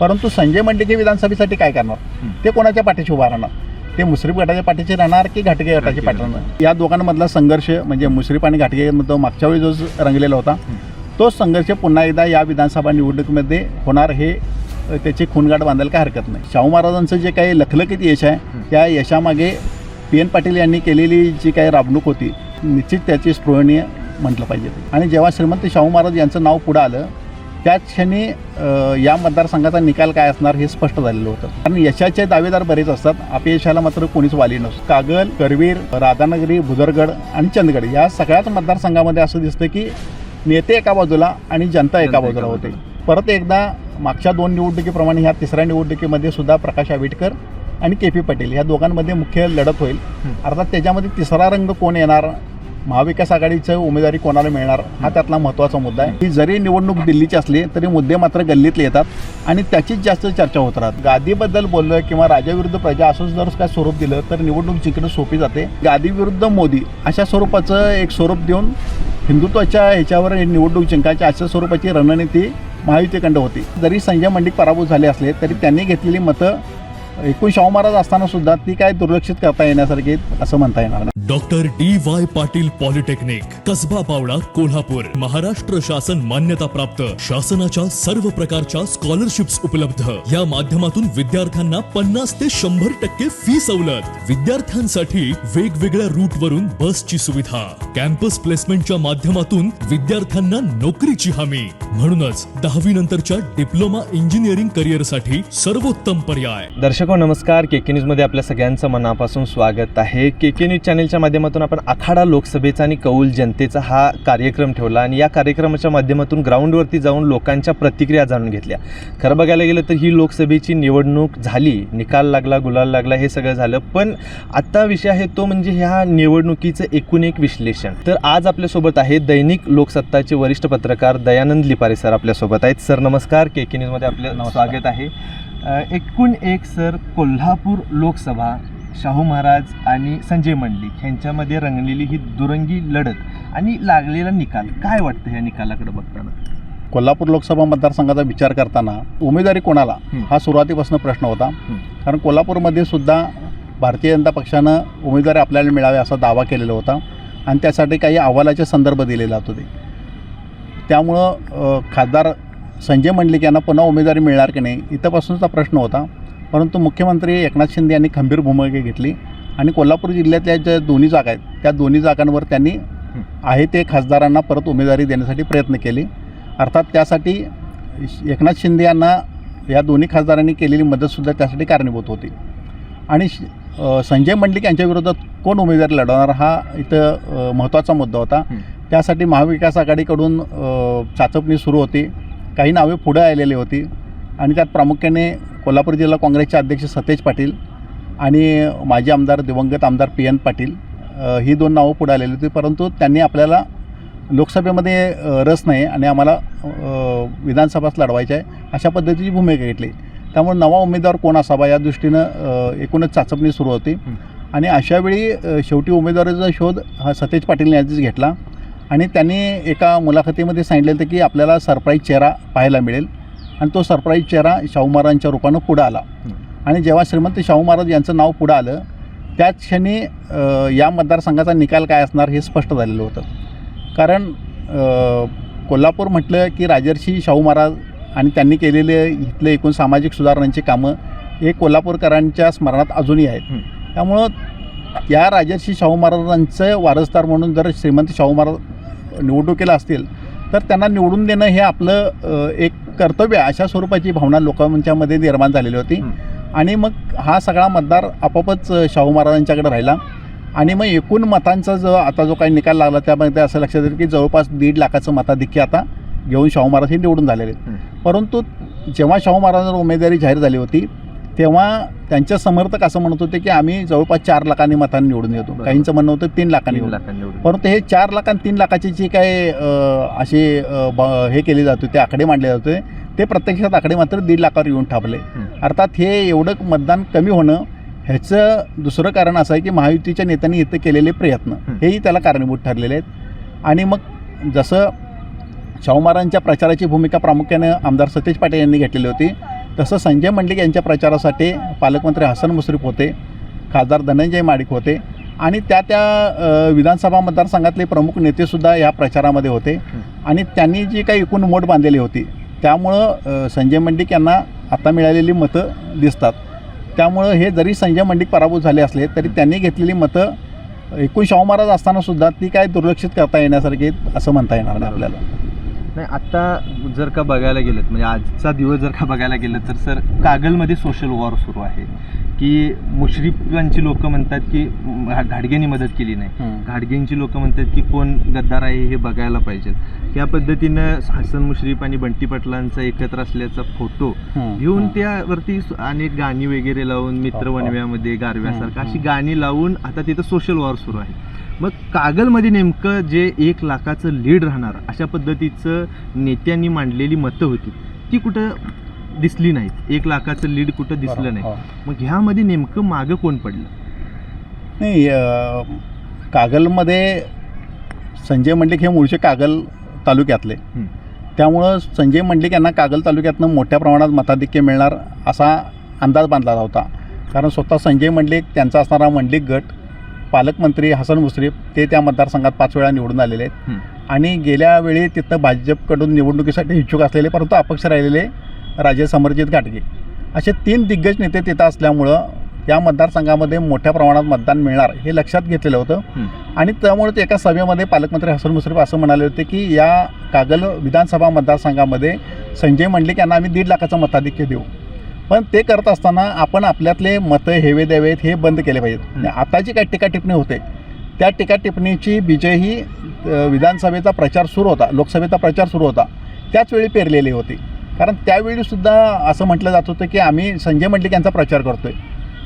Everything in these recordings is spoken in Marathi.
परंतु संजय मंडलिक विधानसभेसाठी काय करणार, ते कोणाच्या पाठीशी उभा राहणार, ते मुश्रीफ गटाच्या पाठीशी राहणार की घाटगे गटाच्या पाठीशी राहणार. या दोघांमधला संघर्ष म्हणजे मुश्रीफ आणि घाटगेमध्ये मागच्या वेळी जो रंगलेला होता तो संघर्ष पुन्हा एकदा या विधानसभा निवडणुकीमध्ये होणार हे त्याची खूणगाठ बांधायला काय हरकत नाही. शाहू महाराजांचं जे काही लखलखीत यश आहे त्या यशामागे PN पाटील यांनी केलेली जी काही राबणूक होती निश्चित त्याची स्पृहणीय म्हटलं पाहिजे. आणि जेव्हा श्रीमंत शाहू महाराज यांचं नाव पुढं आलं त्याच क्षणी या मतदारसंघाचा निकाल काय असणार हे स्पष्ट झालेलं होतं. कारण यशाचे दावेदार बरेच असतात, अपयशाला मात्र कोणीच वाली नसतं. कागल, करवीर, राधानगरी, भुदरगड आणि चंदगड या सगळ्याच मतदारसंघामध्ये असं दिसतं की नेते एका बाजूला आणि जनता एका बाजूला होते. परत एकदा मागच्या 2 निवडणुकीप्रमाणे ह्या तिसऱ्या निवडणुकीमध्ये सुद्धा प्रकाश आंबेडकर आणि KP पाटील ह्या दोघांमध्ये मुख्य लढत होईल. अर्थात त्याच्यामध्ये तिसरा रंग कोण येणार, महाविकास आघाडीचं उमेदवारी कोणाला मिळणार हा त्यातला महत्त्वाचा मुद्दा आहे. ही जरी निवडणूक दिल्लीची असली तरी मुद्दे मात्र गल्लीतले येतात आणि त्याचीच जास्त चर्चा होत राहतात. गादीबद्दल बोललं किंवा राजाविरुद्ध प्रजा असं जर काय स्वरूप दिलं तर निवडणूक जिंकणं सोपी जाते. गादी विरुद्ध मोदी अशा स्वरूपाचं एक स्वरूप देऊन हिंदुत्वाच्या ह्याच्यावर निवडणूक जिंकायच्या अशा स्वरूपाची रणनीती महायुतीकडं होती. जरी संजय मंडलिक पराभूत झाले असले तरी त्यांनी घेतलेली मतं एकूण शाहू महाराज असताना सुद्धा ती काय दुर्लक्षित करता येण्यासारखी असं म्हणता येणार नाही. Doctor DY Patil polytechnic, Kasba Pawda, Kolhapur. Maharashtra शासन मान्यता प्राप्त, शासनाच्या सर्व प्रकारच्या स्कॉलरशिप्स उपलब्ध. या माध्यमातून विद्यार्थ्यांना 50 ते 100% फी सवलत. विद्यार्थ्यांसाठी वेगवेगळ्या रूट वरून बसची सुविधा. कॅम्पस प्लेसमेंटच्या माध्यमातून विद्यार्थ्यांना नोकरीची हमी. म्हणूनच 10वी नंतरच्या डिप्लोमा इंजिनिअरिंग करिअर साठी सर्वोत्तम पर्याय. दर्शको नमस्कार, KK न्यूज मध्ये आपल्या सगळ्यांचं मनापासून स्वागत आहे. KK न्यूज चॅनलच्या माध्यमातून आपण आखाडा लोकसभेचा आणि कौल जनतेचा हा कार्यक्रम ठेवला आणि या कार्यक्रमाच्या माध्यमातून ग्राउंडवरती जाऊन लोकांच्या प्रतिक्रिया जाणून घेतल्या. खरं बघायला गेलं तर ही लोकसभेची निवडणूक झाली, निकाल लागला, गुलाल लागला, हे सगळं झालं. पण आता विषय आहे तो म्हणजे ह्या निवडणुकीचं एकूण एक विश्लेषण. तर आज आपल्यासोबत आहे दैनिक लोकसत्ताचे वरिष्ठ पत्रकार दयानंद लिपारे सर आपल्यासोबत आहेत. सर नमस्कार, KK न्यूजमध्ये आपलं स्वागत आहे. एकूण एक सर, कोल्हापूर लोकसभा शाहू महाराज आणि संजय मंडलिक यांच्यामध्ये रंगलेली ही दुरंगी लढत आणि लागलेला निकाल, काय वाटतं ह्या निकालाकडे बघताना? कोल्हापूर लोकसभा मतदारसंघाचा विचार करताना उमेदवारी कोणाला हा सुरुवातीपासून प्रश्न होता. कारण कोल्हापूरमध्ये सुद्धा भारतीय जनता पक्षानं उमेदवारी आपल्याला मिळावे असा दावा केलेला होता आणि त्यासाठी काही अहवालाचे संदर्भ दिलेले होते. त्यामुळं खासदार संजय मंडलिक यांना पुन्हा उमेदवारी मिळणार की नाही इथंपासूनचा प्रश्न होता. परंतु मुख्यमंत्री एकनाथ शिंदे यांनी खंबीर भूमिका घेतली आणि कोल्हापूर जिल्ह्यातल्या ज्या दोन्ही जागा आहेत त्या दोन्ही जागांवर त्यांनी आहे ते खासदारांना परत उमेदवारी देण्यासाठी प्रयत्न केले. अर्थात त्यासाठी एकनाथ शिंदे यांना या दोन्ही खासदारांनी केलेली मदतसुद्धा त्यासाठी कारणीभूत होती. आणि संजय मंडलिक यांच्या विरोधात कोण उमेदवारी लढवणार हा इथं महत्त्वाचा मुद्दा होता. त्यासाठी महाविकास आघाडीकडून चाचपणी सुरू होती, काही नावे पुढे आलेली होती आणि त्यात प्रामुख्याने कोल्हापूर जिल्हा काँग्रेसचे अध्यक्ष सतेज पाटील आणि माजी आमदार दिवंगत आमदार PN पाटील ही 2 नावं पुढे आलेली होती. परंतु त्यांनी आपल्याला लोकसभेमध्ये रस नाही आणि आम्हाला विधानसभाच लढवायची आहे अशा पद्धतीची भूमिका घेतली. त्यामुळे नवा उमेदवार कोण असावा या दृष्टीनं एकूणच चाचपणी सुरू होती आणि अशावेळी शेवटी उमेदवाराचा शोध हा सतेज पाटील यांनीच घेतला आणि त्यांनी एका मुलाखतीमध्ये सांगितलेलं होतं की आपल्याला सरप्राईज चेहरा पाहायला मिळेल आणि तो सरप्राईज चेहरा शाहू महाराजांच्या रूपानं पुढं आला. आणि जेव्हा श्रीमंत शाहू महाराज यांचं नाव पुढं आलं त्याच क्षणी या मतदारसंघाचा निकाल काय असणार हे स्पष्ट झालेलं होतं. कारण कोल्हापूर म्हटलं की राजर्षी शाहू महाराज आणि त्यांनी केलेले इथले एकूण सामाजिक सुधारणांची कामं हे कोल्हापूरकरांच्या स्मरणात अजूनही आहेत. त्यामुळं या राजर्षी शाहू महाराजांचं वारसदार म्हणून जर श्रीमंत शाहू महाराज निवडणुकीला असतील तर त्यांना निवडून देणं हे आपलं एक कर्तव्य अशा स्वरूपाची भावना लोकांच्यामध्ये निर्माण झालेली होती. आणि मग हा सगळा मतदार आपोआपच शाहू महाराजांच्याकडे राहिला आणि मग एकूण मतांचा जो काही निकाल लागला त्यामध्ये असं लक्षात येतं की जवळपास 1.5 लाखाचं मताधिक्य आता घेऊन शाहू महाराज हे निवडून झालेले. परंतु जेव्हा शाहू महाराजांवर उमेदवारी जाहीर झाली होती तेव्हा त्यांच्या समर्थक असं म्हणत होते की आम्ही जवळपास 4 लाखांनी मतांनी निवडून येतो. काहींचं म्हणणं होतं 3 लाखांनी निवडून. परंतु हे 4 लाख आणि 3 लाखाची जी काय असे हे केले जात होते, आकडे मांडले जात होते, ते प्रत्यक्षात आकडे मात्र 1.5 लाखावर येऊन ठापले. अर्थात हे एवढं मतदान कमी होणं ह्याचं दुसरं कारण असं आहे की महायुतीच्या नेत्यांनी इथं केलेले प्रयत्न हेही त्याला कारणीभूत ठरलेले आहेत. आणि मग जसं शाहू महाराजांच्या प्रचाराची भूमिका प्रामुख्याने आमदार सतेज पाटील यांनी घेतलेली होती तसं संजय मंडलिक यांच्या प्रचारासाठी पालकमंत्री हसन मुश्रीफ होते, खासदार धनंजय माडिक होते आणि त्या विधानसभा मतदारसंघातले प्रमुख नेतेसुद्धा या प्रचारामध्ये होते आणि त्यांनी जी काही एकूण मोठ बांधलेली होती त्यामुळं संजय मंडलिक यांना आता मिळालेली मतं दिसतात. त्यामुळं हे जरी संजय मंडलिक पराभूत झाले असले तरी त्यांनी घेतलेली मतं एकूण शाहू महाराज असतानासुद्धा ती काय दुर्लक्षित करता येण्यासारखी असं म्हणता येणार नाही आपल्याला. नाही, आता जर का बघायला गेलं म्हणजे आजचा दिवस जर का बघायला गेलं तर सर कागलमध्ये सोशल वॉर सुरू आहे की मुश्रीफांची लोक म्हणतात की घाडगेंनी मदत केली नाही, घाडगेंची लोक म्हणतात की कोण गद्दार आहे हे बघायला पाहिजे. या पद्धतीनं हसन मुश्रीफ आणि बंटी पाटलांचा एकत्र असल्याचा फोटो घेऊन त्यावरती अनेक गाणी वगैरे लावून मित्र वनव्यामध्ये गारव्यासारखं अशी गाणी लावून आता तिथं सोशल वॉर सुरू आहे. मग कागलमध्ये नेमकं जे 1 लाखाचं लीड राहणार अशा पद्धतीचं नेत्यांनी मांडलेली मतं होती ती कुठं दिसली नाहीत. 1 लाखाचं लीड कुठं दिसलं नाही. मग ह्यामध्ये नेमकं मागं कोण पडलं? नाही, कागलमध्ये संजय मंडलिक हे मूळचे कागल तालुक्यातले, त्यामुळं संजय मंडलिक यांना कागल तालुक्यातनं मोठ्या प्रमाणात मताधिक्य मिळणार असा अंदाज बांधला होता. कारण स्वतः संजय मंडलिक, त्यांचा असणारा मंडलिक गट, पालकमंत्री हसन मुश्रीफ ते त्या मतदारसंघात 5 वेळा निवडून आलेले आहेत आणि गेल्या वेळी तिथं भाजपकडून निवडणुकीसाठी इच्छुक असलेले परंतु अपक्ष राहिलेले राजे समरजित घाटगे असे 3 दिग्गज नेते तिथं असल्यामुळं या मतदारसंघामध्ये मोठ्या प्रमाणात मतदान मिळणार हे लक्षात घेतलेलं होतं. आणि त्यामुळे ते एका सभेमध्ये पालकमंत्री हसन मुश्रीफ असं म्हणाले होते की या कागल विधानसभा मतदारसंघामध्ये संजय मंडलिक यांना आम्ही 1.5 लाखाचं मताधिक्य देऊ. पण ते करत असताना आपण आपल्यातले मतं हेवे द्यावेत हे बंद केले पाहिजेत. आता जी काही टीकाटिप्पणी होते त्या टीकाटिप्पणीची बीजेही विधानसभेचा प्रचार सुरू होता, लोकसभेचा प्रचार सुरू होता त्याचवेळी पेरलेली होती. कारण त्यावेळीसुद्धा असं म्हटलं जात होतं की आम्ही संजय मंडलिक यांचा प्रचार करतोय,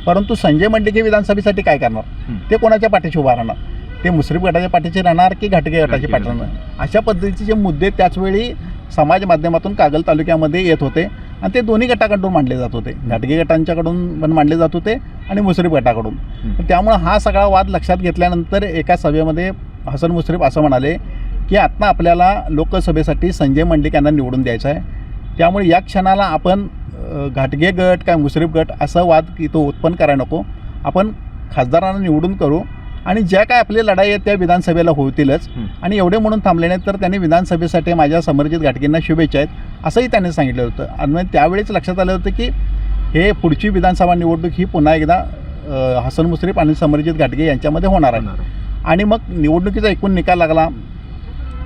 परंतु संजय मंडलिक हे विधानसभेसाठी काय करणार, ते कोणाच्या पाठीशी उभा राहणार, ते मुश्रीफ गटाच्या पाठीशी राहणार की घाटगे गटाच्या पाठीशी राहणार, अशा पद्धतीचे मुद्दे त्याचवेळी समाज माध्यमातून कागल तालुक्यामध्ये येत होते आणि ते दोन्ही गटाकडून मांडले जात होते. घाटगे गटांच्याकडून पण मांडले जात होते आणि मुश्रीफ गटाकडून. त्यामुळं हा सगळा वाद लक्षात घेतल्यानंतर एका सभेमध्ये हसन मुश्रीफ असं म्हणाले की आता आपल्याला लोकसभेसाठी संजय मंडलिक यांना निवडून द्यायचं आहे, त्यामुळे या क्षणाला आपण घाटगे गट काय मुश्रीफ गट असं वाद इथं उत्पन्न करायला नको, आपण खासदारांना निवडून करू आणि ज्या काय आपली लढाई आहे त्या विधानसभेला होतीलच. आणि एवढे म्हणून थांबले नाही तर त्यांनी विधानसभेसाठी माझ्या समरजित घाटगेंना शुभेच्छा आहेत असंही त्यांनी सांगितलं होतं. आणि त्यावेळीच लक्षात आलं होतं की हे पुढची विधानसभा निवडणूक ही पुन्हा एकदा हसन मुश्रीफ आणि समरजित घाटगे यांच्यामध्ये होणार आहे. आणि मग निवडणुकीचा एकूण निकाल लागला.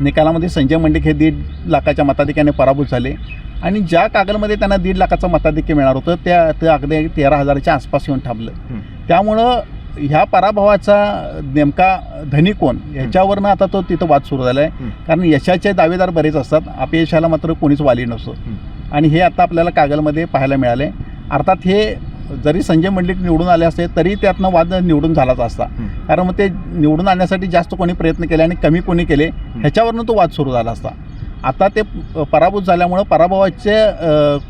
निकालामध्ये संजय मंडलिक हे 1.5 लाखाच्या मताधिक्याने पराभूत झाले आणि ज्या कागलमध्ये त्यांना 1.5 लाखाचं मताधिक्य मिळणार होतं ते अगदी 13,000च्या आसपास येऊन थांबलं. त्यामुळं ह्या पराभवाचा नेमका धनी कोण ह्याच्यावरनं आता तो तिथं वाद सुरू झाला आहे. कारण यशाचे दावेदार बरेच असतात, अपयशाला मात्र कोणीच वाली नसतो आणि हे आता आपल्याला कागलमध्ये पाहायला मिळाले. अर्थात हे जरी संजय मंडलिक निवडून आले असते तरी त्यातनं वाद निवडून झालाच असता, कारण मग ते निवडून आणण्यासाठी जास्त कोणी प्रयत्न केले आणि कमी कोणी केले ह्याच्यावरनं तो वाद सुरू झाला असता. आता ते पराभूत झाल्यामुळं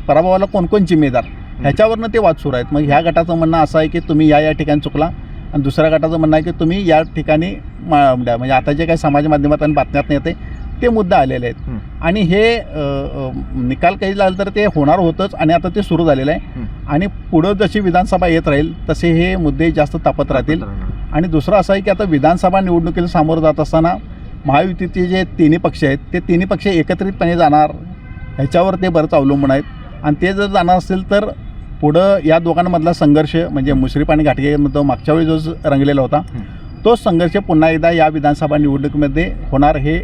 पराभवाला कोण जिम्मेदार ह्याच्यावरनं ते वाद सुरू आहेत. मग ह्या गटाचं म्हणणं असं आहे की तुम्ही या ठिकाणी चुकला आणि दुसऱ्या गटाचं म्हणणं आहे की तुम्ही या ठिकाणी म्हणजे आता जे काही समाज माध्यमात आणि बातम्यात येते ते मुद्दा आलेले आहेत. आणि हे निकाल काही झालं तर ते होणार होतंच आणि आता ते सुरू झालेलं आहे आणि पुढं जशी विधानसभा येत राहील तसे हे मुद्दे जास्त तापत राहतील. आणि दुसरं असं आहे की आता विधानसभा निवडणुकीला सामोरं जात असताना महायुतीचे जे 3 पक्ष आहेत ते 3 पक्ष एकत्रितपणे जाणार ह्याच्यावर ते बरंच अवलंबून आहेत. आणि ते जर जाणार असेल तर पुढं या दोघांमधला संघर्ष म्हणजे मुश्रीफ आणि घाटगेमध्ये मागच्या वेळी जो रंगलेला होता तोच संघर्ष पुन्हा एकदा या विधानसभा निवडणुकीमध्ये होणार हे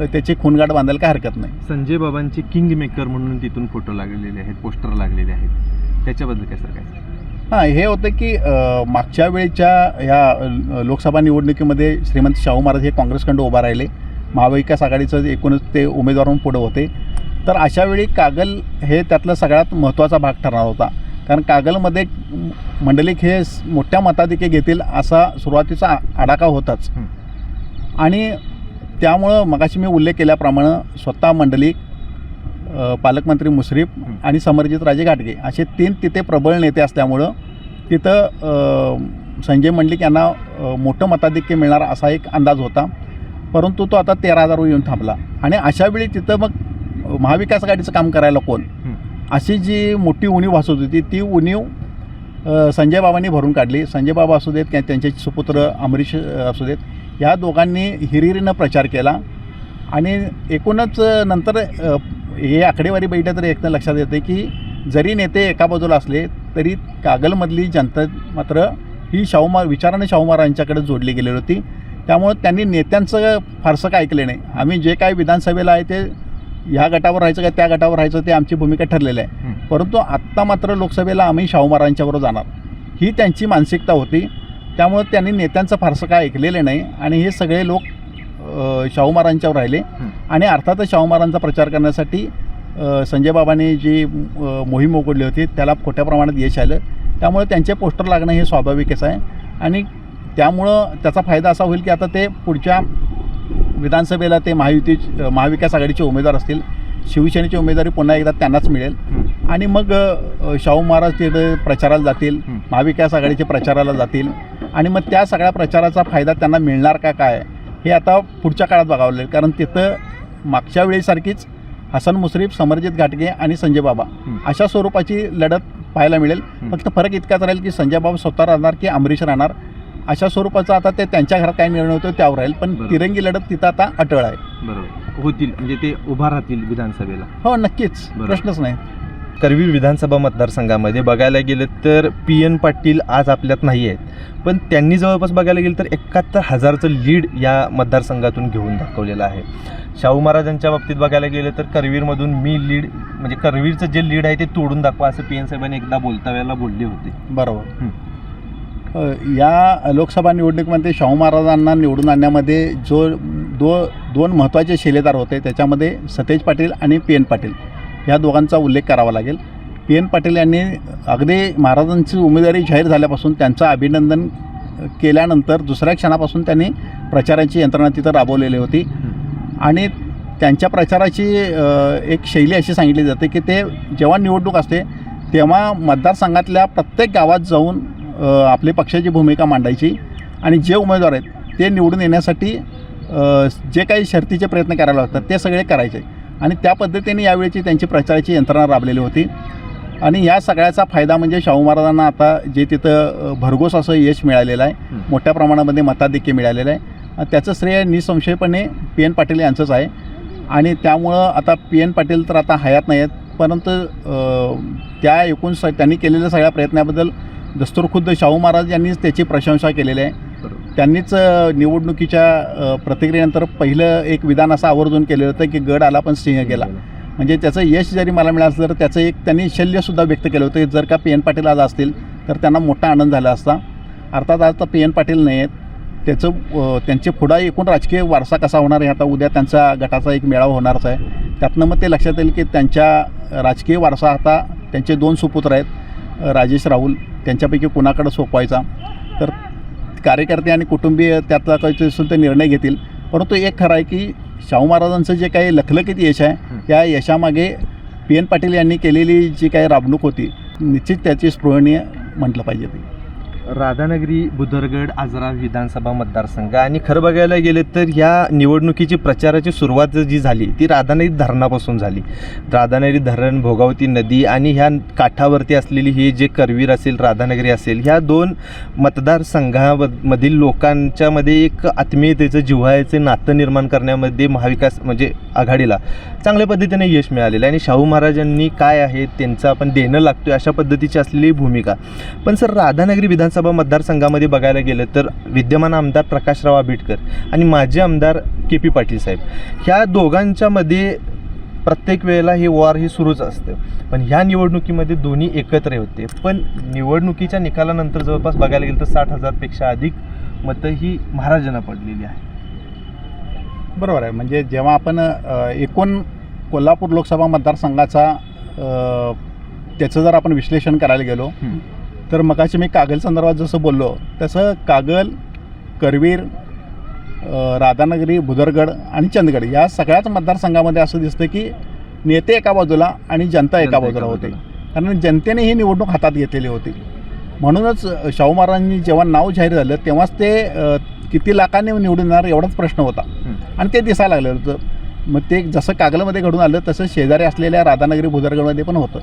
त्याची खूणगाठ बांधायला काय हरकत नाही. संजय बाबांचे किंग मेकर म्हणून तिथून फोटो लागलेले आहेत, पोस्टर लागलेले आहेत, त्याच्याबद्दल काय सर काय? हे होतं की मागच्या वेळेच्या ह्या लोकसभा निवडणुकीमध्ये श्रीमंत शाहू महाराज हे काँग्रेसकडून उभा राहिले, महाविकास आघाडीचं एकूणच ते उमेदवार म्हणून पुढे होते. तर अशा वेळी कागल हे त्यातला सगळ्यात महत्त्वाचा भाग ठरणार होता, कारण कागलमध्ये मंडलिक हे मोठ्या मताधिक्य घेतील असा सुरुवातीचा आडाखा होताच. आणि त्यामुळं मगाशी मी उल्लेख केल्याप्रमाणे स्वतः मंडलिक, पालकमंत्री मुश्रीफ आणि समरजित राजे घाटगे असे 3 तिथे प्रबळ नेते असल्यामुळं तिथं संजय मंडलिक यांना मोठं मताधिक्य मिळणार असा एक अंदाज होता. परंतु तो आता 13,000वर येऊन थांबला. आणि अशावेळी तिथं मग महाविकास आघाडीचं काम करायला कोण अशी जी मोठी उणीव भासत होती ती उणीव संजय बाबांनी भरून काढली. संजय बाबा असू देत किंवा त्यांचे सुपुत्र अमरीश असू देत, या दोघांनी हिरिरीनं प्रचार केला आणि एकूणच नंतर हे आकडेवारी बैठक तर एकदा लक्षात येते की जरी नेते एका बाजूला असले तरी कागलमधली जनता मात्र ही विचाराने शाहू महाराजांच्याकडे जोडली गेलेली होती. त्यामुळं त्यांनी नेत्यांचं फारसं काय ऐकले नाही. आम्ही जे काय विधानसभेला आहे ते ह्या गटावर राहायचं का त्या गटावर राहायचं ते आमची भूमिका ठरलेली आहे. परंतु आत्ता मात्र लोकसभेला आम्ही शाहू महाराजांच्याबरोबर जाणार ही त्यांची मानसिकता होती. त्यामुळं त्यांनी नेत्यांचं फारसं काय ऐकलेलं नाही आणि हे सगळे लोक शाहू महाराजांच्यावर राहिले आणि अर्थातच शाहू महाराजांचा प्रचार करण्यासाठी संजय बाबांनी जी मोहीम उघडली होती त्याला खोट्या प्रमाणात यश आलं. त्यामुळे त्यांचे पोस्टर लागणं हे स्वाभाविकच आहे आणि त्यामुळं त्याचा फायदा असा होईल की आता ते पुढच्या विधानसभेला ते महाविकास आघाडीचे उमेदवार असतील, शिवसेनेची उमेदवारी पुन्हा एकदा त्यांनाच मिळेल आणि मग शाहू महाराज तिथे प्रचाराला जातील, महाविकास आघाडीचे प्रचाराला जातील आणि मग त्या सगळ्या प्रचाराचा फायदा त्यांना मिळणार का काय हे आता पुढच्या काळात बघावं लागेल. कारण तिथं मागच्या वेळेसारखीच हसन मुश्रीफ, समरजित घाटगे आणि संजय बाबा अशा स्वरूपाची लढत पाहायला मिळेल. फक्त फरक इतकाच राहील की संजय बाबा स्वतः राहणार की अमरीश राहणार अशा स्वरूपाचं आता ते त्यांच्या घरात काय निर्णय होतो त्यावर राहील. पण तिरंगी लढत तिथं आता अटळ आहे. बरोबर होतील म्हणजे ते उभा राहतील विधानसभेला. हो नक्कीच, प्रश्नच नाही. करवीर विधानसभा मतदारसंघामध्ये बघायला गेलं तर PN पाटील आज आपल्यात नाही आहेत, पण त्यांनी जवळपास बघायला गेलं तर 71,000चं लीड या मतदारसंघातून घेऊन दाखवलेलं आहे. शाहू महाराजांच्या बाबतीत बघायला गेलं तर करवीरमधून लीड म्हणजे करवीरचं जे लीड आहे ते तोडून दाखवा असं PN साहेबांनी एकदा बोलतावेळेला बोलले होते. बरोबर. या लोकसभा निवडणुकीमध्ये शाहू महाराजांना निवडून आणण्यामध्ये जो दोन महत्त्वाचे शिलेदार होते त्याच्यामध्ये सतेज पाटील आणि PN पाटील ह्या दोघांचा उल्लेख करावा लागेल. PN पाटील यांनी अगदी महाराजांची उमेदवारी जाहीर झाल्यापासून त्यांचं अभिनंदन केल्यानंतर दुसऱ्या क्षणापासून त्यांनी प्रचाराची यंत्रणा तिथं राबवलेली होती आणि त्यांच्या प्रचाराची एक शैली अशी सांगितली जाते की ते जेव्हा निवडणूक असते तेव्हा मतदारसंघातल्या प्रत्येक गावात जाऊन आपली पक्षाची भूमिका मांडायची आणि जे उमेदवार आहेत ते निवडून येण्यासाठी जे काही शर्तीचे प्रयत्न करायला लागतात ते सगळे करायचे आणि त्या पद्धतीने यावेळीची त्यांची प्रचाराची यंत्रणा राबलेली होती. आणि या सगळ्याचा फायदा म्हणजे शाहू महाराजांना आता जे तिथं भरघोस असं यश मिळालेलं आहे, मोठ्या प्रमाणामध्ये मताधिक्य मिळालेलं आहे, त्याचं श्रेय निसंशयपणे PN पाटील यांचंच आहे. आणि त्यामुळं आता PN पाटील तर आता हयात नाही आहेत, परंतु त्या एकूण त्यांनी केलेल्या सगळ्या प्रयत्नाबद्दल दस्तूरखुद्द शाहू महाराज यांनीच त्याची प्रशंसा केलेली आहे. त्यांनीच निवडणुकीच्या प्रतिक्रियेनंतर पहिलं एक विधान असं आवर्जून केलेलं होतं की गड आला पण सिंह गेला. म्हणजे त्याचं यश जरी मला मिळालं तर त्याचं एक त्यांनी शल्यसुद्धा व्यक्त केलं होतं. जर का PN पाटील आज असतील तर त्यांना मोठा आनंद झाला असता. अर्थात आज तर PN पाटील नाही आहेत, त्यांचे पुढा एकूण राजकीय वारसा कसा होणार आहे आता उद्या त्यांचा गटाचा एक मेळावा होणारच आहे. त्यातनं मग ते लक्षात येईल की त्यांच्या राजकीय वारसा आता त्यांचे 2 सुपुत्र आहेत, राजेश राहुल, त्यांच्यापैकी कुणाकडे सोपवायचा. तर कार्यकर्ते आणि कुटुंबीय त्यातला काही असेल तर निर्णय घेतील. परंतु एक खरं आहे की शाहू महाराजांचं जे काही लखलखीत यश आहे त्या यशामागे PN पाटील यांनी केलेली जी काही राबणूक होती निश्चित त्याची स्पृहणीय म्हटलं पाहिजे. ती राधानगरी, बुदरगड, आजरा विधानसभा मतदारसंघ आणि खरं बघायला गेलं तर या निवडणुकीची प्रचाराची सुरुवात जी झाली ती राधानगरी धरणापासून झाली. राधानगरी धरण, भोगावती नदी आणि ह्या काठावरती असलेली ही जे करवीर असेल, राधानगरी असेल, ह्या 2 मतदारसंघामधील लोकांच्यामध्ये एक आत्मीयतेचं, जिव्हाळ्याचे नातं निर्माण करण्यामध्ये महाविकास म्हणजे आघाडीला चांगल्या पद्धतीने यश मिळालेलं आहे. आणि शाहू महाराजांनी काय आहे त्यांचं आपण देणं लागतोय अशा पद्धतीची असलेली भूमिका. पण सर राधानगरी विधानसभा मतदारसंघामध्ये बघायला गेलं तर विद्यमान आमदार प्रकाशराव आंबेडकर आणि माजी आमदार KP पाटील साहेब ह्या दोघांच्यामध्ये प्रत्येक वेळेला हे वॉर हे सुरूच असतं. पण ह्या निवडणुकीमध्ये दोन्ही एकत्र होते. पण निवडणुकीच्या निकालानंतर जवळपास बघायला गेलं तर 60,000पेक्षा अधिक मतं ही महाराजांना पडलेली आहे. बरोबर आहे. म्हणजे जेव्हा आपण एकूण कोल्हापूर लोकसभा मतदारसंघाचा त्याचं जर आपण विश्लेषण करायला गेलो तर मगाशी मी कागल संदर्भात जसं बोललो तसं कागल, करवीर, राधानगरी, बुदरगड आणि चंदगड या सगळ्याच मतदारसंघामध्ये असं दिसतं की नेते एका बाजूला आणि जनता एका बाजूला होते. कारण जनतेने ही निवडणूक हातात घेतलेली होती. म्हणूनच शाहू महाराजांनी जेव्हा नाव जाहीर झालं तेव्हाच ते किती लाखांनी निवडून येणार एवढाच प्रश्न होता आणि ते दिसायला लागलं होतं. मग ते जसं कागलमध्ये घडून आलं तसं शेजारी असलेल्या राधानगरी भुदरगडमध्ये पण होतं.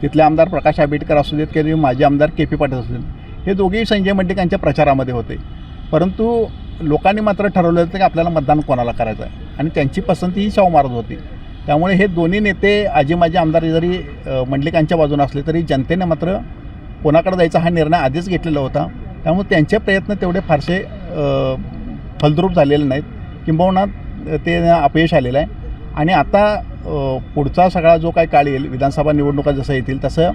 तिथले आमदार प्रकाश आंबेडकर असू देत किंवा माजी आमदार KP पाटील असू देत, हे दोघेही संजय मंडलिकांच्या प्रचारामध्ये होते. परंतु लोकांनी मात्र ठरवलं होतं की आपल्याला मतदान कोणाला करायचं आहे आणि त्यांची पसंती ही शाहू महाराज होती. त्यामुळे हे दोन्ही नेते आजी माजी आमदार जरी मंडलिकांच्या बाजूने असले तरी जनतेने मात्र कोणाकडे जायचा हा निर्णय आधीच घेतलेला होता. त्यामुळे त्यांचे प्रयत्न तेवढे फारसे फलद्रूप झालेले नाहीत, किंबहुना ते अपयश आलेलं आहे. आणि आता पुढचा सगळा जो काही काळ येईल, विधानसभा निवडणुका जसं येतील तसं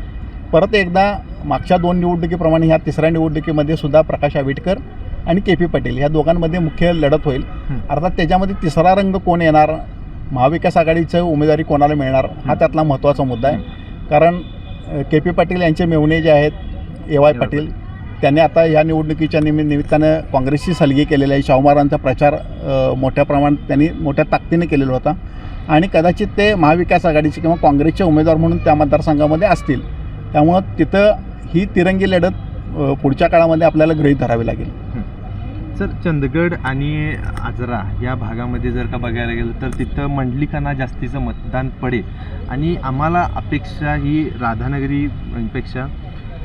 परत एकदा मागच्या 2 निवडणुकीप्रमाणे ह्या तिसऱ्या निवडणुकीमध्ये सुद्धा प्रकाश आंबेडकर आणि KP पाटील ह्या दोघांमध्ये मुख्य लढत होईल. अर्थात त्याच्यामध्ये तिसरा रंग कोण येणार, महाविकास आघाडीचं उमेदवारी कोणाला मिळणार हा त्यातला महत्त्वाचा मुद्दा आहे. कारण KP पाटील यांचे मेव्हणे जे आहेत AY पाटील, त्यांनी आता ह्या निवडणुकीच्या निमित्तानं काँग्रेसची सलगी केलेली आहे. शाहू महाराजांचा प्रचार मोठ्या प्रमाणात त्यांनी मोठ्या ताकदीने केलेला होता आणि कदाचित ते महाविकास आघाडीचे किंवा काँग्रेसचे उमेदवार म्हणून त्या मतदारसंघामध्ये असतील. त्यामुळं तिथं ही तिरंगी लढत पुढच्या काळामध्ये आपल्याला गृहीत धरावी लागेल. सर, चंदगड आणि आजरा या भागामध्ये जर का बघायला गेलं तर तिथं मंडलिकांना जास्तीचं मतदान पडेल आणि आम्हाला अपेक्षा ही राधानगरीपेक्षा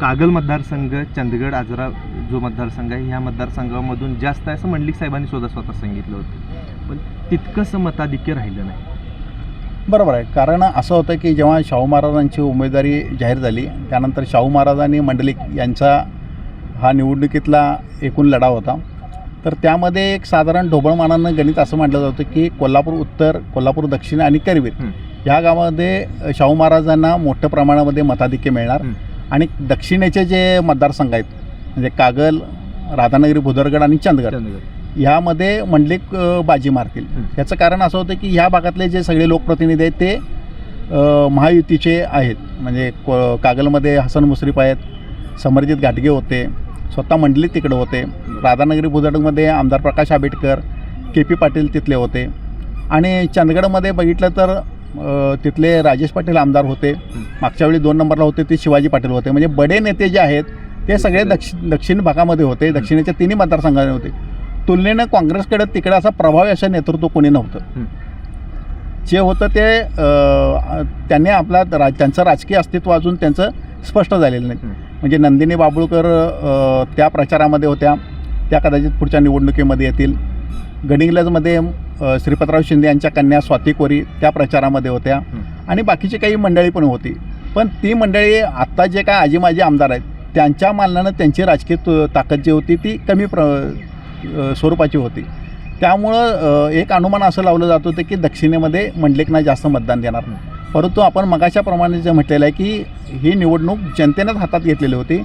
कागल मतदारसंघ, चंदगड आजरा जो मतदारसंघ आहे ह्या मतदारसंघामधून जास्त आहे असं मंडलिक साहेबांनी स्वतः सांगितलं होतं. पण तितकंसं मताधिक्य राहिलं नाही. बरोबर आहे. कारण असं होतं की जेव्हा शाहू महाराजांची उमेदवारी जाहीर झाली त्यानंतर शाहू महाराज आणि मंडलिक यांचा हा निवडणुकीतला एकूण लढाव होता. तर त्यामध्ये एक साधारण ढोबळमानानं गणित असं म्हटलं जातं की कोल्हापूर उत्तर, कोल्हापूर दक्षिण आणि करवीर ह्या गावामध्ये शाहू महाराजांना मोठ्या प्रमाणामध्ये मताधिक्य मिळणार आणि दक्षिणेचे जे मतदारसंघ आहेत म्हणजे कागल, राधानगरी, भुदरगड आणि चंदगड ह्यामध्ये मंडलिक बाजी मारतील. याचं कारण असं होतं की ह्या भागातले जे सगळे लोकप्रतिनिधी आहेत ते महायुतीचे आहेत. म्हणजे कागलमध्ये हसन मुश्रीफ आहेत, समरजित घाटगे होते, स्वतः मंडलिक तिकडे होते. राधानगरी भुदरगडमध्ये आमदार प्रकाश आंबेडकर, KP पाटील तिथले होते आणि चंदगडमध्ये बघितलं तर तिथले राजेश पाटील आमदार होते. मागच्या वेळी 2 नंबरला होते ते शिवाजी पाटील होते. म्हणजे बडे नेते जे आहेत ते सगळे दक्षिण भागामध्ये होते, दक्षिणेच्या 3 मतदारसंघामध्ये होते. तुलनेनं काँग्रेसकडे तिकडे असा प्रभावी असं नेतृत्व कोणी नव्हतं. जे होतं ते त्यांनी त्यांचं राजकीय अस्तित्व अजून त्यांचं स्पष्ट झालेलं नाही. म्हणजे नंदिनी बाबुळकर त्या प्रचारामध्ये होत्या, त्या कदाचित पुढच्या निवडणुकीमध्ये येतील. गडिंग्लजमध्ये श्रीपतराव शिंदे यांच्या कन्या स्वाती कोरी त्या प्रचारामध्ये होत्या आणि बाकीची काही मंडळी पण होती. पण ती मंडळी आत्ता जे काय आजी माजी आमदार आहेत त्यांच्या मानानं त्यांची राजकीय ताकद जी होती ती कमी स्वरूपाची होती. त्यामुळं एक अनुमान असं लावलं जात होतं की दक्षिणेमध्ये मंडलिकांना जास्त मतदान देणार. परंतु आपण मगाच्याप्रमाणे जे म्हटलेलं आहे की ही निवडणूक जनतेनंच हातात घेतलेली होती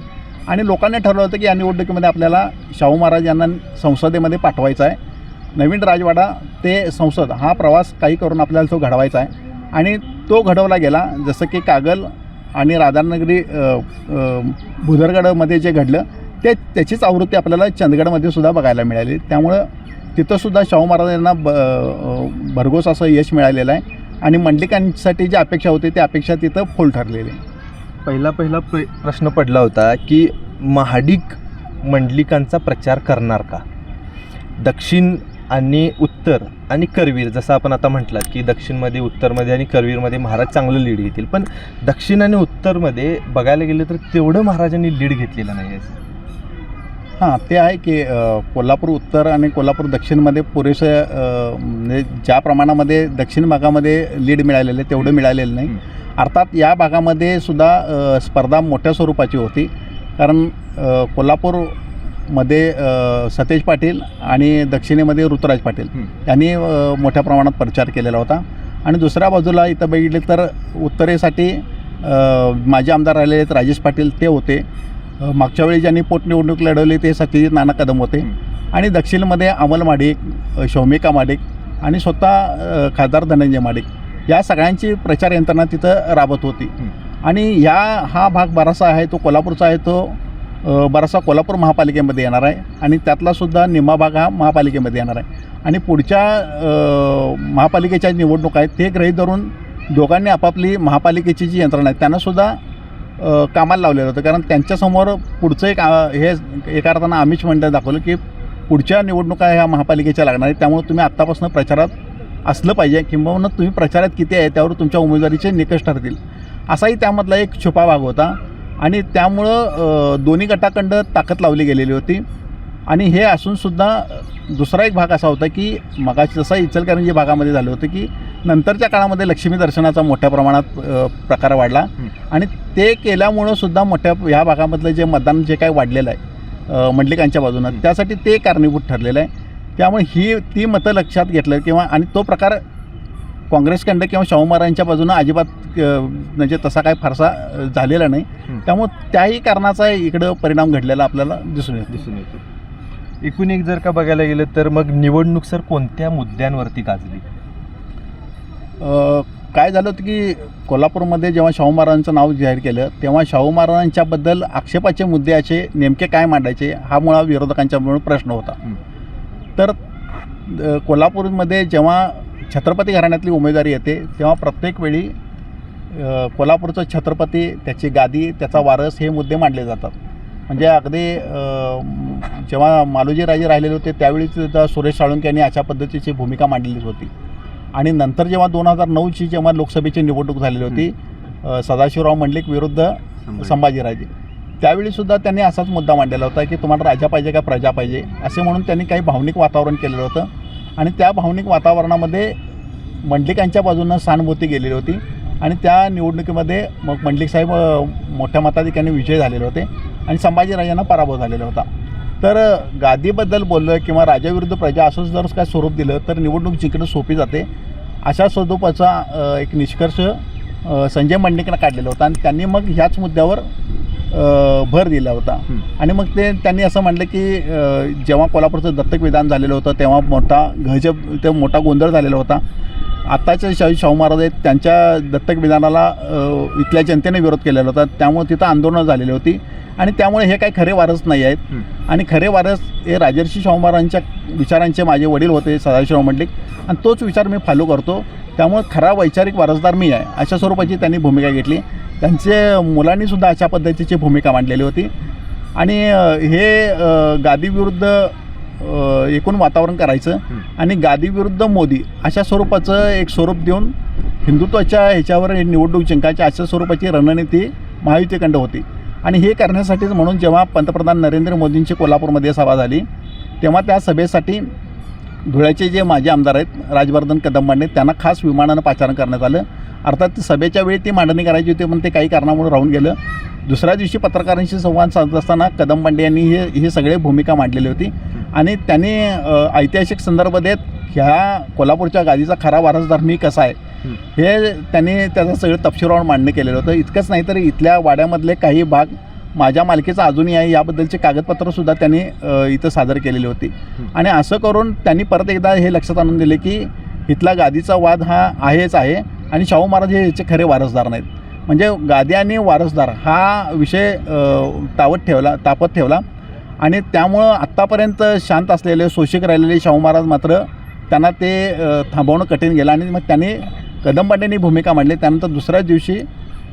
आणि लोकांनी ठरवलं होतं की या निवडणुकीमध्ये आपल्याला शाहू महाराज यांना संसदेमध्ये पाठवायचं आहे. नवीन राजवाडा ते संसद हा प्रवास काही करून आपल्याला तो घडवायचा आहे आणि तो घडवला गेला. जसं की कागल आणि राधानगरी भुदरगडमध्ये जे घडलं त्याचीच आवृत्ती आपल्याला चंदगडमध्ये सुद्धा बघायला मिळाली. त्यामुळं तिथंसुद्धा शाहू महाराजांना भरघोस असं यश मिळालेलं आहे आणि मंडलिकांसाठी जी अपेक्षा होती ती अपेक्षा तिथं फोल ठरलेली आहे. पहिला प्रश्न पडला होता की महाडिक मंडलिकांचा प्रचार करणार का? दक्षिण आणि उत्तर आणि करवीर, जसं आपण आता म्हटलं की दक्षिणमध्ये, उत्तरमध्ये आणि करवीरमध्ये महाराज चांगलं लीड घेतील, पण दक्षिण आणि उत्तरमध्ये बघायला गेलं तर तेवढं महाराजांनी लीड घेतलेलं नाही आहे. हां, ते आहे की कोल्हापूर उत्तर आणि कोल्हापूर दक्षिणमध्ये पुरेसं म्हणजे ज्या प्रमाणामध्ये दक्षिण भागामध्ये लीड मिळालेलं आहे तेवढं मिळालेलं नाही. अर्थात या भागामध्ये सुद्धा स्पर्धा मोठ्या स्वरूपाची होती. कारण कोल्हापूरमध्ये सतेज पाटील आणि दक्षिणेमध्ये ऋतुराज पाटील यांनी मोठ्या प्रमाणात प्रचार केलेला होता. आणि दुसऱ्या बाजूला इथं बघितले तर उत्तरेसाठी माजी आमदार राहिलेले आहेत राजेश पाटील, ते होते. मागच्या वेळी ज्यांनी पोटनिवडणूक लढवली ते सत्यजित नाना कदम होते. आणि दक्षिणमध्ये अमल माडिक, शौमिका माडिक आणि स्वतः खासदार धनंजय माडिक या सगळ्यांची प्रचार यंत्रणा तिथं राबत होती. आणि हा भाग बराचसा आहे तो कोल्हापूरचा आहे, तो बराचसा कोल्हापूर महापालिकेमध्ये येणार आहे आणि त्यातलासुद्धा निम्मा भाग हा महापालिकेमध्ये येणार आहे. आणि पुढच्या महापालिकेच्या निवडणूक आहेत ते गृहीत धरून दोघांनी आपापली महापालिकेची जी यंत्रणा आहे त्यांनासुद्धा कामाला लावलेलं होतं. कारण त्यांच्यासमोर पुढचं हे एका अर्थानं आमिष मंडळ दाखवलं की पुढच्या निवडणुका ह्या महापालिकेच्या लागणार आहेत, त्यामुळे तुम्ही आत्तापासून प्रचारात असलं पाहिजे, किंबहुना तुम्ही प्रचारात किती आहे त्यावर तुमच्या उमेदवारीचे निकष ठरतील, असाही त्यामधला एक छुपा भाग होता. आणि त्यामुळं दोन्ही गटाखंड ताकद लावली गेलेली होती. आणि हे असूनसुद्धा दुसरा एक भाग असा होता की मगाशी जसा इचलकरंजी भागामध्ये झालं होतं की नंतरच्या काळामध्ये लक्ष्मी दर्शनाचा मोठ्या प्रमाणात प्रकार वाढला. आणि ते केल्यामुळं सुद्धा मोठ्या ह्या भागामधलं जे मतदान जे काय वाढलेलं आहे मंडलिकांच्या बाजूनं, त्यासाठी ते कारणीभूत ठरलेलं आहे. त्यामुळे ती मतं लक्षात घेतलं किंवा आणि तो प्रकार काँग्रेसखंड किंवा शाहू महाराजांच्या बाजूनं अजिबात म्हणजे तसा काय फारसा झालेला नाही. त्यामुळे त्याही कारणाचा इकडं परिणाम घडलेला आपल्याला दिसून येतो. एकूण एक जर का बघायला गेलं तर मग निवडणूक सर कोणत्या मुद्द्यांवरती गाजली? काय झालं होतं की कोल्हापूरमध्ये जेव्हा शाहू महाराजांचं नाव जाहीर केलं तेव्हा शाहू महाराजांच्याबद्दल आक्षेपाचे मुद्दे असे नेमके काय मांडायचे हा मुळात विरोधकांच्यामुळे प्रश्न होता. तर कोल्हापूरमध्ये जेव्हा छत्रपती घराण्यातली उमेदवारी येते तेव्हा प्रत्येक वेळी कोल्हापूरचं छत्रपती, त्याची गादी, त्याचा वारस हे मुद्दे मांडले जातात. म्हणजे अगदी जेव्हा मालोजी राजे राहिलेले होते त्यावेळी सुद्धा सुरेश साळुंखे यांनी अशा पद्धतीची भूमिका मांडलेली होती. आणि नंतर जेव्हा 2009ची जेव्हा लोकसभेची निवडणूक झालेली होती सदाशिवराव मंडलिक विरुद्ध संभाजीराजे, त्यावेळीसुद्धा त्यांनी असाच मुद्दा मांडलेला होता की तुम्हाला राजा पाहिजे का प्रजा पाहिजे, असे म्हणून त्यांनी काही भावनिक वातावरण केलेलं होतं. आणि त्या भावनिक वातावरणामध्ये मंडलिकांच्या बाजूनं सहानुभूती गेलेली होती. आणि त्या निवडणुकीमध्ये मग मंडलिक साहेब मोठ्या मताधिक्याने विजय झालेले होते आणि संभाजीराजांना पराभव झालेला होता. तर गादीबद्दल बोललं किंवा राजाविरुद्ध प्रजा असं जर काय स्वरूप दिलं तर निवडणूक जिंकणं सोपी जाते, अशा स्वरूपाचा एक निष्कर्ष संजय मंडलिकांना काढलेला होता. आणि त्यांनी मग ह्याच मुद्द्यावर भर दिला होता. आणि मग त्यांनी असं म्हटलं की जेव्हा कोल्हापूरचं दत्तक विधान झालेलं होतं तेव्हा मोठा गोंधळ झालेला होता. आत्ताचे शाहू महाराज आहेत त्यांच्या दत्तक विधानाला इथल्या जनतेने विरोध केलेला होता, त्यामुळे तिथं आंदोलनं झालेली होती. आणि त्यामुळे हे काही खरे वारस नाही आहेत. आणि खरे वारस हे राजर्षी शाहू महाराजांच्या विचारांचे माझे वडील होते सदाशिवराव मंडलिक, आणि तोच विचार मी फॉलो करतो. त्यामुळे खरा वैचारिक वारसदार मी आहे, अशा स्वरूपाची त्यांनी भूमिका घेतली. त्यांचे मुलांनीसुद्धा अशा पद्धतीची भूमिका मांडलेली होती. आणि हे गादीविरुद्ध एकूण वातावरण करायचं आणि गादीविरुद्ध मोदी अशा स्वरूपाचं एक स्वरूप देऊन हिंदुत्वाच्या ह्याच्यावर निवडणूक जिंकायच्या अशा स्वरूपाची रणनीती महायुतीकडं होती. आणि हे करण्यासाठीच म्हणून जेव्हा पंतप्रधान नरेंद्र मोदींची कोल्हापूरमध्ये सभा झाली तेव्हा त्या सभेसाठी धुळ्याचे जे माजी आमदार आहेत राजवर्धन कदमबांडे त्यांना खास विमानानं पाचारण करण्यात आलं. अर्थात सभेच्या वेळी ती मांडणी करायची होती पण ते काही कारणामुळे राहून गेलं. दुसऱ्या दिवशी पत्रकारांशी संवाद साधत असताना कदमबांडे यांनी हे सगळे भूमिका मांडलेली होती. आणि त्यांनी ऐतिहासिक संदर्भ देत ह्या कोल्हापूरच्या गादीचा खरा वारसदार मी कसा आहे हे त्यांनी त्याचं सगळं तपशीलवार मांडणं केलेलं होतं. इतकंच नाही तर इथल्या वाड्यामधले काही भाग माझ्या मालकीचा अजूनही आहे याबद्दलचे कागदपत्रंसुद्धा त्यांनी इथं सादर केलेली होती. आणि असं करून त्यांनी परत एकदा हे लक्षात आणून दिले की इथला गादीचा वाद हा आहेच आहे आणि शाहू महाराज हे याचे खरे वारसदार नाहीत. म्हणजे गादी आणि वारसदार हा विषय तापत ठेवला. आणि त्यामुळं आत्तापर्यंत शांत असलेले शोषक राहिलेले शाहू महाराज मात्र त्यांना ते थांबवणं कठीण गेलं. आणि मग त्यांनी कदमबांडेंनी भूमिका मांडली. त्यानंतर दुसऱ्याच दिवशी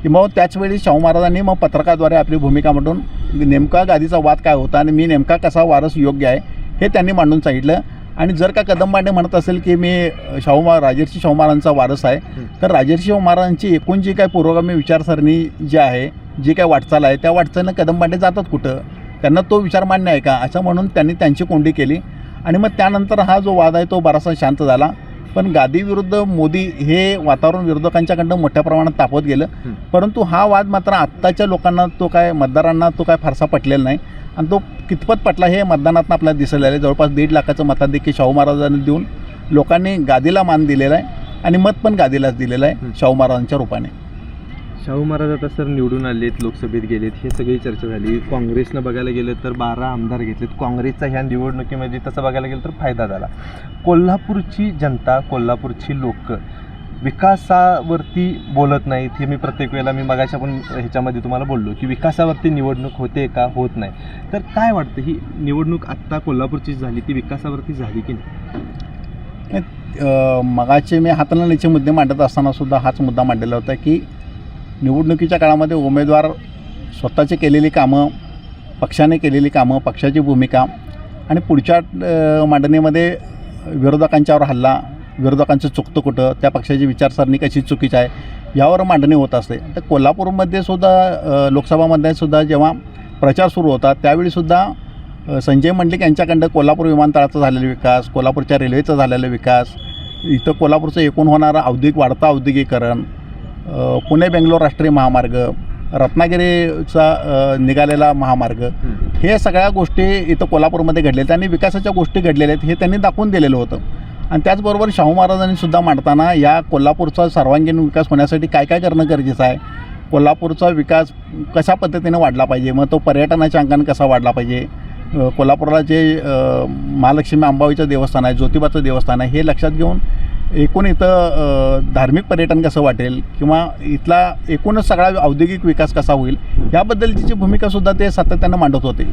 किंवा त्याचवेळी शाहू महाराजांनी मग पत्रकाद्वारे आपली भूमिका मांडून नेमका गादीचा वाद काय होता आणि मी नेमका कसा वारस योग्य आहे हे त्यांनी मांडून सांगितलं. आणि जर का कदमबांडे म्हणत असेल की मी राजर्षी शाहू महाराजांचा वारस आहे तर राजर्षी शाहू महाराजांची एकूण जी काय पुरोगामी विचारसरणी जी आहे, जी काय वाटचाल आहे त्या वाटचालीनं कदमबांडे जातात कुठं, त्यांना तो विचार मान्य आहे का असं म्हणून त्यांनी त्यांची कोंडी केली. आणि मग त्यानंतर हा जो वाद आहे तो बराचसा शांत झाला. पण गादी विरुद्ध मोदी हे वातावरण विरोधकांच्याकडनं मोठ्या प्रमाणात तापत गेलं. परंतु हा वाद मात्र आत्ताच्या लोकांना मतदारांना तो काय फारसा पटलेला नाही. आणि तो कितपत पटला हे मतदानातून आपल्याला दिसलेलं आहे. जवळपास 1.5 लाखाचं मताधिक्य शाहू महाराजांनी देऊन लोकांनी गादीला मान दिलेला आहे आणि मत पण गादीलाच दिलेलं आहे शाहू महाराजांच्या रूपाने. शाहू महाराज आता सर निवडून आलेत, लोकसभेत गेलेत, हे सगळी चर्चा झाली. काँग्रेसनं बघायला गेलं तर 12 आमदार घेतलेत. काँग्रेसचा ह्या निवडणुकीमध्ये तसं बघायला गेलं तर फायदा झाला. कोल्हापूरची जनता, कोल्हापूरची लोक विकासावरती बोलत नाहीत. हे मी प्रत्येक वेळेला मगाच्या पण ह्याच्यामध्ये तुम्हाला बोललो की विकासावरती निवडणूक होते का, होत नाही. तर काय वाटतं ही निवडणूक आत्ता कोल्हापूरची झाली ती विकासावरती झाली की नाही? मगाचे मी हाताळणीचे मुद्दे मांडत असताना सुद्धा हाच मुद्दा मांडलेला होता की निवडणुकीच्या काळामध्ये उमेदवार स्वतःची केलेली कामं, पक्षाने केलेली कामं, पक्षाची भूमिका आणि पुढच्या मांडणीमध्ये विरोधकांच्यावर हल्ला विरोधकांचं चुकतं कुठं, त्या पक्षाची विचारसरणी कशी चुकीची आहे यावर मांडणी होत असते. तर कोल्हापूरमध्ये सुद्धा लोकसभामध्ये सुद्धा जेव्हा प्रचार सुरू होता त्यावेळीसुद्धा संजय मंडलिक यांच्याकडं कोल्हापूर विमानतळाचा झालेला विकास, कोल्हापूरच्या रेल्वेचा झालेला विकास, इथं कोल्हापूरचं एकूण होणारं वाढतं औद्योगिकरण, पुणे बेंगलोर राष्ट्रीय महामार्ग, रत्नागिरीचा निघालेला महामार्ग, हे सगळ्या गोष्टी इथं कोल्हापूरमध्ये घडलेल्या आणि विकासाच्या गोष्टी घडलेल्या आहेत हे त्यांनी दाखवून दिलेलं होतं. आणि त्याचबरोबर शाहू महाराजांनी सुद्धा मांडताना या कोल्हापूरचा सर्वांगीण विकास होण्यासाठी काय काय करणं गरजेचं आहे, कोल्हापूरचा विकास कशा पद्धतीने वाढला पाहिजे, मग तो पर्यटनाच्या अंगाने कसा वाढला पाहिजे, कोल्हापूरला जे महालक्ष्मी अंबाबाईचं देवस्थान आहे, ज्योतिबाचं देवस्थान आहे, हे लक्षात घेऊन एकूण इथं धार्मिक पर्यटन कसं वाटेल किंवा इथला एकूणच सगळा औद्योगिक विकास कसा होईल याबद्दलची भूमिकासुद्धा ते सातत्यानं मांडत होते.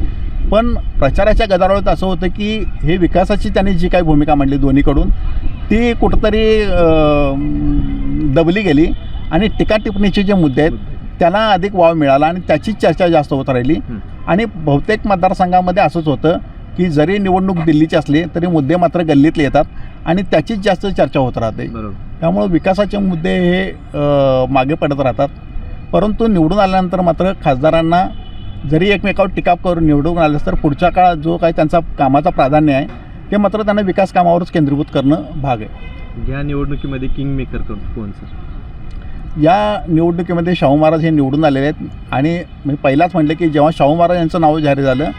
पण प्रचाराच्या गदारोळात असं होतं की हे विकासाची त्यांनी जी काही भूमिका मांडली दोन्हीकडून ती कुठंतरी दबली गेली आणि टीका टिप्पणीचे जे मुद्दे आहेत त्यांना अधिक वाव मिळाला आणि त्याचीच चर्चा जास्त होत राहिली. आणि बहुतेक मतदारसंघामध्ये असंच होतं की जरी निवडणूक दिल्लीची असली तरी मुद्दे मात्र गल्लीतले येतात आणि त्याचीच जास्त चर्चा होत राहते. त्यामुळं विकासाचे मुद्दे हे मागे पडत राहतात. परंतु निवडून आल्यानंतर मात्र खासदारांना जरी एकमेकावर टीका करून निवडून आल्यास तर पुढच्या काळात जो काही त्यांचा कामाचा प्राधान्य आहे ते मात्र त्यांना विकास कामावरच केंद्रीभूत करणं भाग आहे. या निवडणुकीमध्ये किंग मेकर कोण सर? या निवडणुकीमध्ये शाहू महाराज हे निवडून आलेले आहेत आणि मी पहिलाच म्हटलं की जेव्हा शाहू महाराज यांचं नाव जाहीर झालं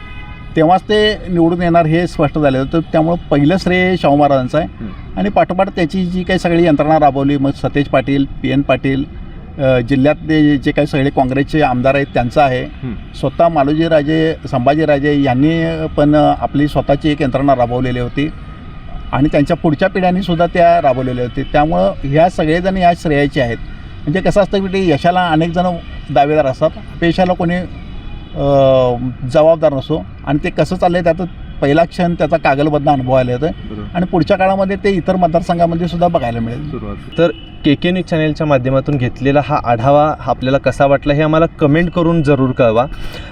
तेव्हाच ते निवडून येणार हे स्पष्ट झालेलं होतं. त्यामुळं पहिलं श्रेय शाहू महाराजांचं आहे आणि पाठोपाठ त्याची जी काही सगळी यंत्रणा राबवली, मग सतेज पाटील, PN पाटील, जिल्ह्यातले जे काही सगळे काँग्रेसचे आमदार आहेत त्यांचं आहे, स्वतः मालोजीराजे संभाजीराजे यांनी पण आपली स्वतःची एक यंत्रणा राबवलेली होती आणि त्यांच्या पुढच्या पिढ्यांनीसुद्धा त्या राबवलेल्या होती. त्यामुळं ह्या सगळेजण या श्रेयाचे आहेत. म्हणजे कसं असतं की यशाला अनेक जण दावेदार असतात, अपयशाला कोणी जबाबदार नसतो आणि ते कसं चाललं आहे त्यात पहिला क्षण त्याचा कागलबद्ध अनुभवायला येतो आणि पुढच्या काळामध्ये ते इतर मतदारसंघामध्ये सुद्धा बघायला मिळेल. तर KK न्यूज चॅनेलच्या माध्यमातून घेतलेला हा आढावा आपल्याला कसा वाटला हे आम्हाला कमेंट करून जरूर कळवा.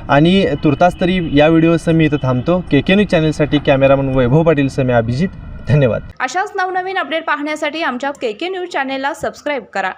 आणि तुर्तास तरी या व्हिडिओसह मी इथं थांबतो. KK न्यूज चॅनेलसाठी कॅमेरामन वैभव पाटील सह मी अभिजित. धन्यवाद. अशाच नवनवीन अपडेट पाहण्यासाठी आमच्या KK न्यूज चॅनेलला सबस्क्राईब करा.